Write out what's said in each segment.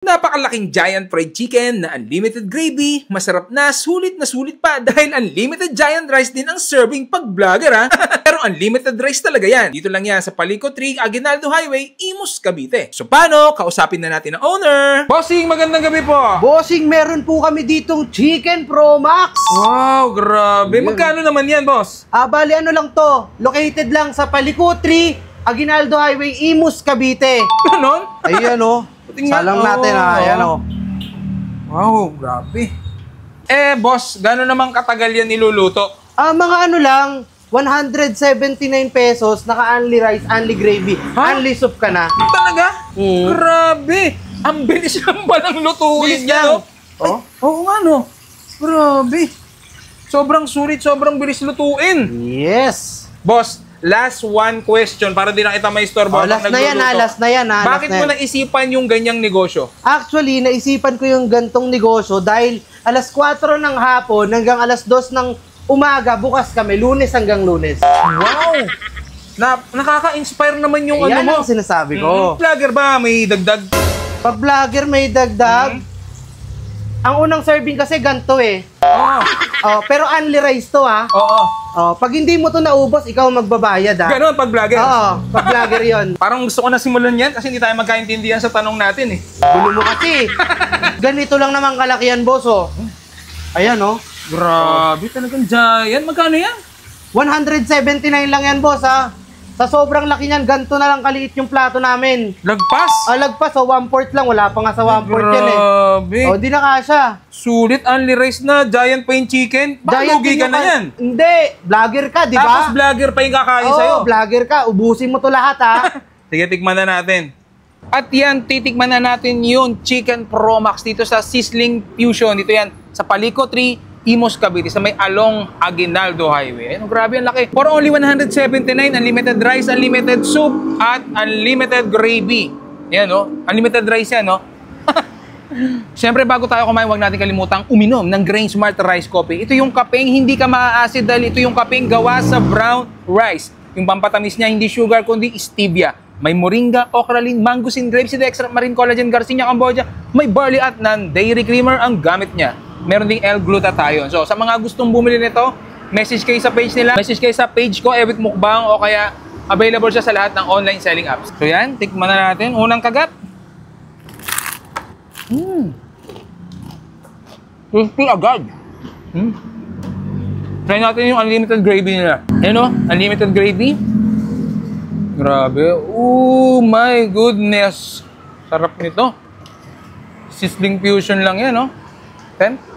Napakalaking giant fried chicken na unlimited gravy, masarap na sulit pa dahil unlimited giant rice din ang serving pag vlogger ha. Pero unlimited rice talaga yan. Dito lang yan sa Palico 3, Aguinaldo Highway, Imus, Cavite. So paano? Kausapin na natin ang owner. Bossing, magandang gabi po. Bossing, meron po kami ditong Chicken Pro Max. Wow, grabe. Magkano naman yan, boss? Bali ano lang to, located lang sa Palico 3, Aguinaldo Highway, Imus, Cavite. Ganon? Ayan o. Salang natin ayan o. Wow, grabe. Boss, gano'n naman katagal yan niluluto? Mga ano lang, 179 pesos, naka-only rice, only gravy, only soup ka na. Talaga? Grabe. Ang bilis lang palang lutuin niya, no? Oh? Oo nga, no? Grabe. Sobrang sulit, sobrang bilis lutuin. Yes. Boss, last one question para di na kita may istorbo. Last na yan. Bakit mo naisipan yung ganyang negosyo? Actually, naisipan ko yung gantong negosyo dahil alas 4 ng hapon hanggang alas 2 ng umaga, bukas kami, Lunes hanggang Lunes. Wow! Nakaka-inspire naman yung Yan ano mo. ang sinasabi ko. Vlogger ba? May dagdag? Pag vlogger may dagdag, ang unang serving kasi ganito eh. Pero only rice to ha. Pag hindi mo to naubos, ikaw magbabayad ha. Ganon pag vlogger? Pag vlogger yun. Parang gusto ko na simulan yan kasi hindi tayo magkaintindihan sa tanong natin eh. Gulo mo kasi. Ganito lang naman kalakihan, boss oh. Ayan oh. Grabe talagang giant. Magkano yan? 179 lang yan, boss ha. Sa sobrang laki niyan, ganito na lang kaliit yung plato namin. Lagpas? Lagpas, 1/4 lang. Wala pa nga sa 1/4 yan eh. Grabe. Di na kasha. Sulit, only rice na, giant pa yung chicken. Baka lugi ka na yan. Hindi, vlogger ka, di ba? Tapos vlogger pa yung kakain sa'yo. Vlogger ka. Ubusin mo to lahat ha. Sige, tikman na natin. At yan, titikman na natin yung Chicken Pro Max dito sa Sizzling Fusion. Dito yan, sa Palico 3, Imus, Cavite, sa may along Aguinaldo Highway. Ayun, grabe ang laki. For only 179, unlimited rice, unlimited soup, at unlimited gravy. Yan, no? Unlimited rice yan, no? Siyempre, bago tayo kumain, huwag natin kalimutang uminom ng Grain Smart Rice Coffee. Ito yung kapeng hindi ka maa-acid dahil ito yung kapeng gawa sa brown rice. Yung pampatamis niya, hindi sugar, kundi stevia. May moringa, okralin, mangosteen, grapeseed extract, marine collagen, garcinia, cambodia. May barley at non-dairy creamer ang gamit niya. Meron ding L-glutathione. So, sa mga gustong bumili nito, message kayo sa page nila. Message kayo sa page ko, Ewit Mukbang, o kaya available siya sa lahat ng online selling apps. So yan, tikman na natin. Unang kagat. Crispy agad. Try natin yung unlimited gravy nila. Ayan o, unlimited gravy. Grabe. Oh my goodness. Sarap nito. Sizzling Fusion lang yan, no? 10.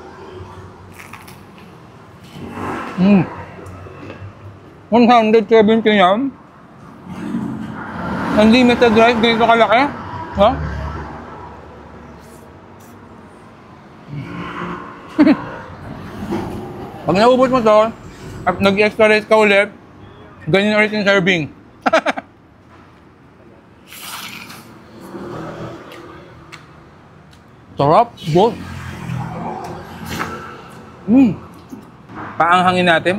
170 yan. Unlimited rice, ganito kalaki. Ha? Pag naubos mo to, at nag-extra rice ka ulit, ganyan ulit yung serving. Sarap, boss. Paanghangin natin.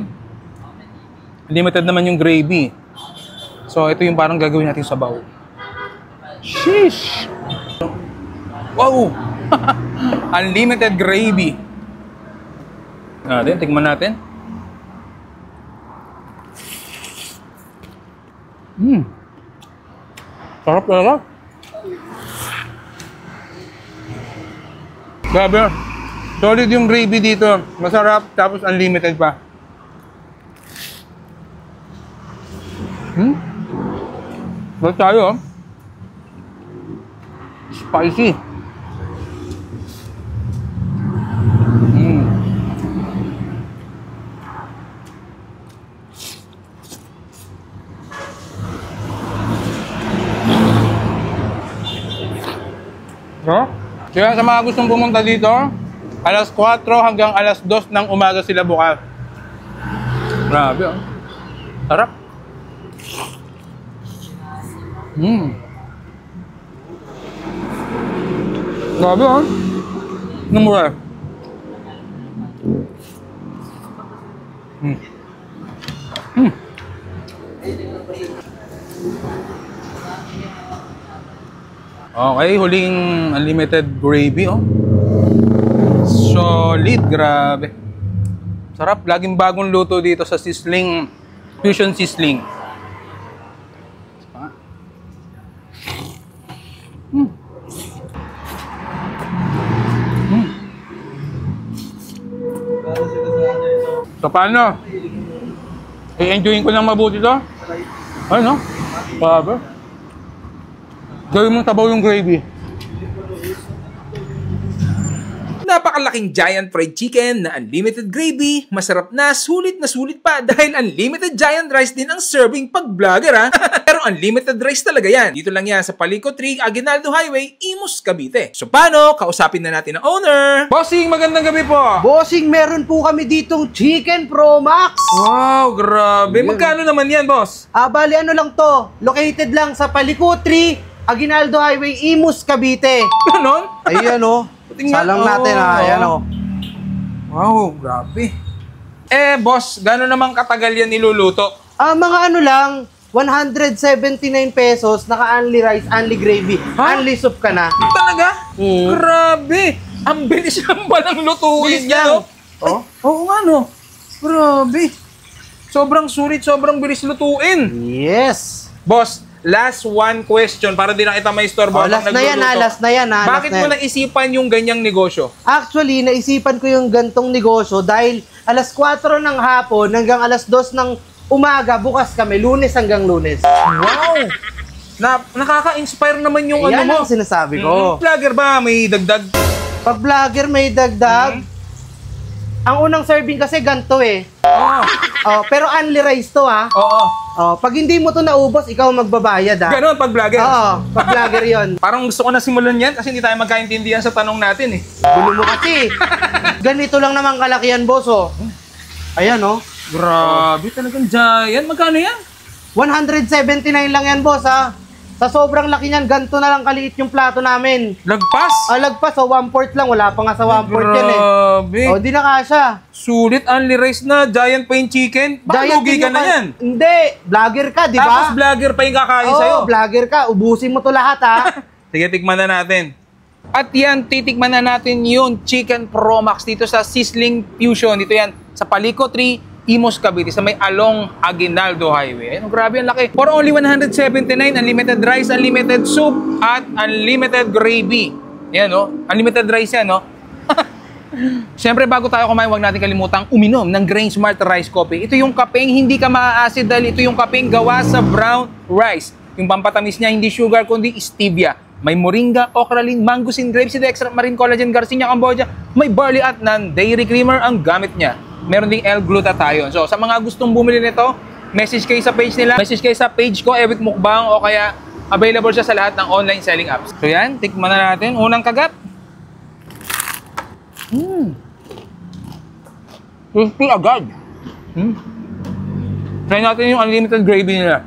Limited naman yung gravy. So, ito yung parang gagawin natin sa bawo. Sheesh! Wow! Unlimited gravy. Natin, tigman natin. Sarap talaga. Grabe. Solid yung gravy dito. Masarap, tapos unlimited pa. Balik tayo. Spicy. Kaya sa mga gustong pumunta dito, alas 4 hanggang alas 2 ng umaga sila bukas. Grabe, oh. Sarap. Grabe, oh. Numura. Okay, huling unlimited gravy, oh. Solid, grabe. Sarap, laging bagong luto dito sa Sizzling, Fusion Sizzling. So, paano? I-enjoyin ko lang mabuti to. Ano? Grabe. Gawin mong tabaw yung gravy. Napakalaking giant fried chicken na unlimited gravy, masarap na sulit pa dahil unlimited giant rice din ang serving pag vlogger ha. Pero unlimited rice talaga yan. Dito lang yan sa Palico 3, Aguinaldo Highway, Imus, Cavite. So paano? Kausapin na natin ang owner. Bossing, magandang gabi po. Bossing, meron po kami ditong Chicken Pro Max. Wow, grabe. Magkano naman yan, boss? Bali ano lang to, located lang sa Palico 3, Aguinaldo Highway, Imus, Cavite. Ganon? Ayan o. Salang natin ayan o. Wow, grabe. Boss, gano'n naman katagal yan niluluto? Mga ano lang, 179 pesos, naka-only rice, only gravy, only soup ka na. Talaga? Grabe. Ang bilis lang palang lutuin Bilis niya, lang. no? Oo nga, no? Grabe. Sobrang sulit, sobrang bilis lutuin. Yes. Boss, last one question para di na kita may istorbo habang Last na yan nagluluto. last na yan Bakit mo naisipan yung ganyang negosyo? Actually, naisipan ko yung gantong negosyo dahil alas 4 ng hapon hanggang alas 2 ng umaga, bukas kami, Lunes hanggang Lunes. Wow! Nakaka-inspire naman yung Yan ano mo. ang sinasabi ko. Vlogger ba? May dagdag? Pag vlogger may dagdag, ang unang serving kasi ganito eh. Pero only rice to ha. Pag hindi mo to naubos, ikaw magbabayad ha. Ganon pag vlogger? Pag vlogger yun. Parang gusto ko na simulan yan kasi hindi tayo magkaintindihan sa tanong natin eh. Gulo mo kasi. Ganito lang naman kalakihan, boss oh. Ayan oh. Grabe talagang giant. Magkano yan? 179 lang yan, boss ha. Sa sobrang laki niyan, ganito na lang kaliit yung plato namin. Lagpas? Lagpas, 1/4 lang. Wala pa nga sa 1/4 yan eh. Grabe. Di na kasha. Sulit, only rice na, giant pa yung chicken. Baka lugi ka na yan. Hindi, vlogger ka, di ba? Tapos vlogger pa yung kakain sa'yo. Vlogger ka. Ubusin mo to lahat ha. Sige, tikman na natin. At yan, titikman na natin yung Chicken Pro Max dito sa Sizzling Fusion. Dito yan, sa Palico 3, Imus, Cavite, sa may Along Aguinaldo Highway. Ayun, grabe ang laki. For only 179, unlimited rice, unlimited soup, at unlimited gravy. Ayan, no? Unlimited rice yan, no? Siyempre, bago tayo kumain, huwag natin kalimutang uminom ng Grain Smart Rice Coffee. Ito yung kapeng hindi ka maa-acid dahil ito yung kapeng gawa sa brown rice. Yung pampatamis niya, hindi sugar, kundi stevia. May moringa, okralin, mangosteen, grapeseed extract, marine collagen, Garcinia Cambogia. May barley at non-dairy creamer ang gamit niya. Meron ding L-glutathione. So, sa mga gustong bumili nito, message kayo sa page nila. Message kayo sa page ko, Eric Mukbang, o kaya available siya sa lahat ng online selling apps. So, yan. Tikman na natin. Unang kagat. Crispy agad. Try natin yung unlimited gravy nila.